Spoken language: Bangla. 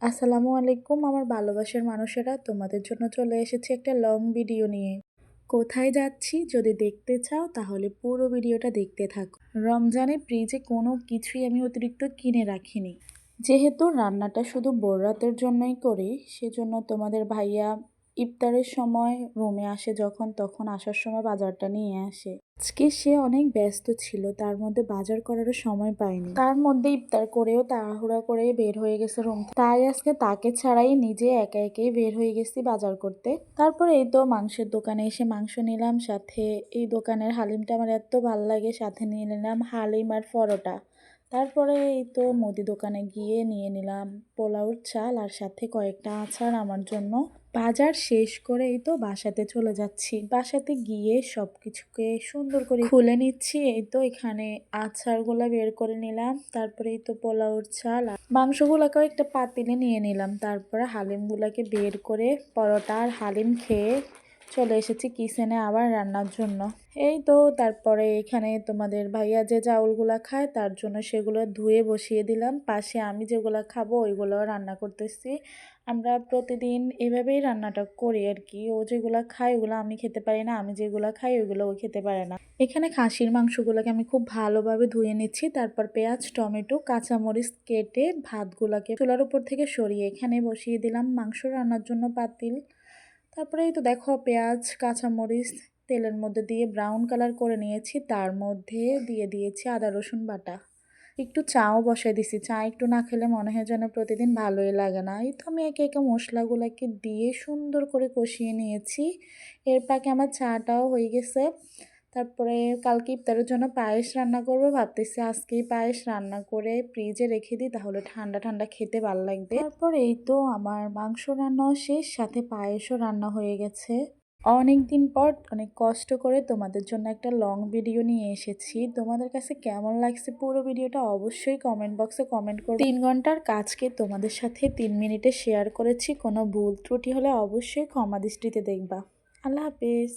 আসসালামু আলাইকুম আমার ভালোবাসার মানুষেরা, তোমাদের জন্য চলে এসেছি একটা লং ভিডিও নিয়ে। কোথায় যাচ্ছি যদি দেখতে চাও তাহলে পুরো ভিডিওটা দেখতে থাকো। রমজানে ফ্রিজে কোনো কিছুই আমি অতিরিক্ত কিনে রাখিনি, যেহেতু রান্নাটা শুধু ভোর রাতের জন্যই করি। সেজন্য তোমাদের ভাইয়া ইফতারের সময় রুমে আসে যখন, তখন আসার সময় বাজারটা নিয়ে আসে। আজকে সে অনেক ব্যস্ত ছিল, তার মধ্যে বাজার করারও সময় পায়নি। তার মধ্যে ইফতার করেও তাড়াহুড়া করে বের হয়ে গেছে রুম, তাই আজকে তাকে ছাড়াই নিজে একা একাই বের হয়ে গেছি বাজার করতে। তারপরে এই তো মাংসের দোকানে এসে মাংস নিলাম, সাথে এই দোকানের হালিমটা আমার এত ভালো লাগে, সাথে নিয়ে নিলাম হালিম আর পরোটা। তারপরে এই তো মুদি দোকানে গিয়ে নিয়ে নিলাম পোলাওর চাল আর সাথে কয়েকটা আচার আমার জন্য। বাজার শেষ করে এই তো বাসাতে চলে যাচ্ছি। বাসাতে গিয়ে সব কিছুকে সুন্দর করে খুলে নিচ্ছি। এই তো এখানে আচারগুলো বের করে নিলাম, তারপরে এই তো পোলাওর চাল আর মাংসগুলোকেও একটা পাতিলে নিয়ে নিলাম। তারপরে হালিমগুলোকে বের করে পরোটা আর হালিম খেয়ে চলে এসেছি কিচেনে আবার রান্নার জন্য। এই তো তারপরে এখানে তোমাদের ভাইয়া যে চাউলগুলো খায় তার জন্য সেগুলো ধুয়ে বসিয়ে দিলাম। পাশে আমি যেগুলো খাবো ওইগুলো রান্না করতেছি। আমরা প্রতিদিন এভাবেই রান্নাটা করি আর কি। ও যেগুলো খায় ওগুলো আমি খেতে পারি না, আমি যেগুলো খাই ওইগুলো ও খেতে পারে না। এখানে খাসির মাংসগুলোকে আমি খুব ভালোভাবে ধুয়ে নিচ্ছি, তারপর পেঁয়াজ টমেটো কাঁচামরিচ কেটে ভাতগুলোকে চুলার উপর থেকে সরিয়ে এখানে বসিয়ে দিলাম মাংস রান্নার জন্য পাতিল। তারপরে এই তো দেখো পেঁয়াজ কাঁচামরিচ তেলের মধ্যে দিয়ে ব্রাউন কালার করে নিয়েছি, তার মধ্যে দিয়ে দিয়েছি আদা রসুন বাটা। একটু চাও বসাই দিছি, চা একটু না খেলে মনে হয় যেন প্রতিদিন ভালোই লাগে না। এই তো আমি একে একে মশলাগুলোকে দিয়ে সুন্দর করে কষিয়ে নিয়েছি। এর পাকে আমার চাটাও হয়ে গেছে। তারপরে কালকে ইফতারের জন্য পায়েস রান্না করবো, ভাবতেছি আজকেই পায়েস রান্না করে ফ্রিজে রেখে দিই, তাহলে ঠান্ডা ঠান্ডা খেতে ভালো লাগবে। তারপর এই তো আমার মাংস রান্নাও শেষ, সাথে পায়েসও রান্না হয়ে গেছে। অনেক দিন পর অনেক কষ্ট করে তোমাদের জন্য একটা লং ভিডিও নিয়ে এসেছি। তোমাদের কাছে কেমন লাগছে পুরো ভিডিওটা অবশ্যই কমেন্ট বক্সে কমেন্ট করো। 3 ঘন্টার কাজকে তোমাদের সাথে 3 মিনিটে শেয়ার করেছি, কোনো ভুল ত্রুটি হলে অবশ্যই ক্ষমা দৃষ্টিতে দেখবা। আল্লাহ হাফেজ।